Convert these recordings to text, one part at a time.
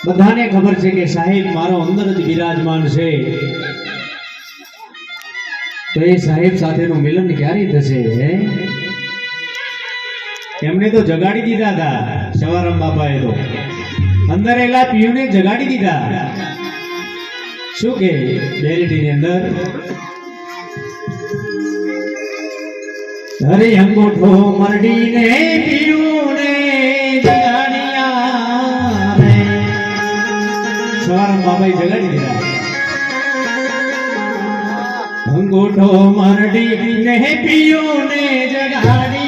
બધાને ખબર છે કે સાહેબ મારો અંદર જ બિરાજમાન છે, તો એ સાહેબ સાથેનું મિલન ક્યારે થશે? એમને તો જગાડી દીધા હતા સવારામ બાપાએ, તો અંદર એલા પીયુને જગાડી દીધા. શું કે બેરીટીની અંદર અરે અંગૂઠો મરડીને પીયુને જગાડ્યા રે. સવારામ બાપાએ જગાડી દીધા. અંગૂઠો મરડીને પીયુને જગાડ્યા રે.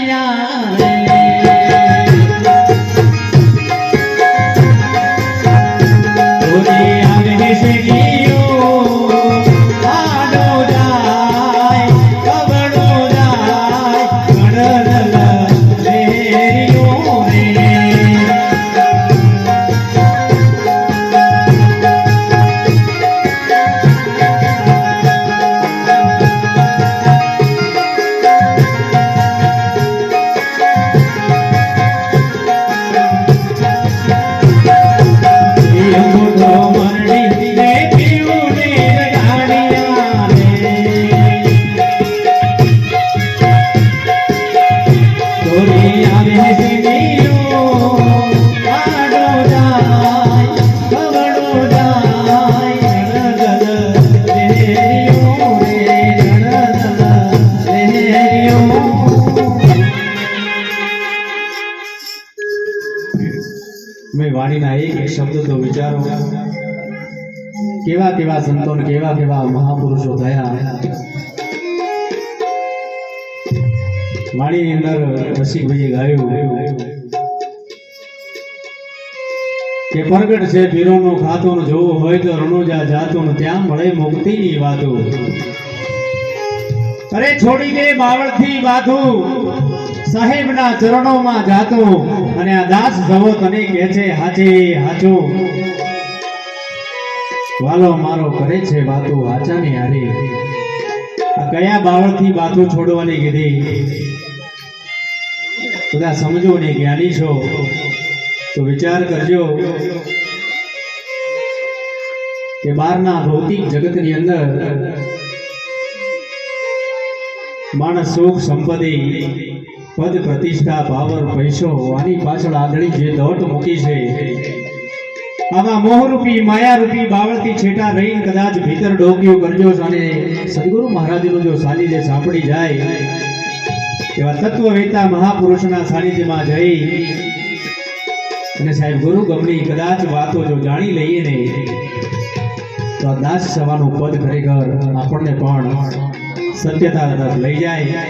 વાણીના એક શબ્દ તો વિચારો, કેવા કેવા સંતો ને કેવા કેવા મહાપુરુષો થયા. વાણીની અંદર રસિકભાઈએ ગાયું કે પ્રગટ છે પીરોનો ખાતો ને જોવું હોય તો રણુજા જાતો ને ત્યાં મળે મુક્તિની વાતો. અરે છોડી દે બાવળથી બાધું, સાહેબના ચરણોમાં જાતો, અને આ દાસ જવો તને કહે છે હાચે હાચો. વાલો મારો કરે છે વાતો હાચાની હારે. આ કયા બાવળથી બાતો છોડવાની કીધી? બધા સમજો ને જ્ઞાની છો તો વિચાર કરજો કે બહારના ભૌતિક જગતની અંદર માણસ સુખ સંપત્તિ પદ પ્રતિષ્ઠા પાવર પૈસો આની પાછળ આંધળી જે દોટ મૂકી છે, આમાં મોહરૂપી માયારૂપી બાવળથી છેટા રહીને કદાચ ભીતર ડોક્યું કરજો અને સદગુરુ મહારાજનું જો સાનિધ્ય સાંભળી જાય, એવા તત્વવેતા મહાપુરુષના સાનિધ્યમાં જઈ અને સાહેબ ગુરુ ગમની કદાચ વાતો જો જાણી લઈએ ને, તો આ દાસ સવાનું પદ ખરેખર આપણને પણ સત્યતા તરફ લઈ જાય.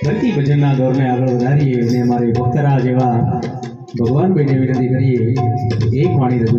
ભક્તિ ભજનના દોરને આગળ વધારીએ અને અમારી ભક્તરાજ એવા ભગવાન ભાઈને વિનંતી કરીએ એક વાણી રજૂ